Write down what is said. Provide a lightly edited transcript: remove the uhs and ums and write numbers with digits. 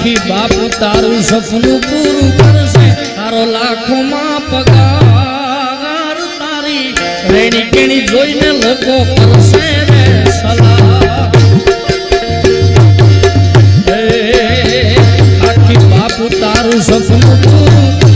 આખી બાપુ તારું સપનું પૂરું કરશે તારો લાખોમાં પગાર તારી રેણી કેણી જોઈને લોકો કરશે રે સલાહ આખી બાપુ તારું સપનું પૂરું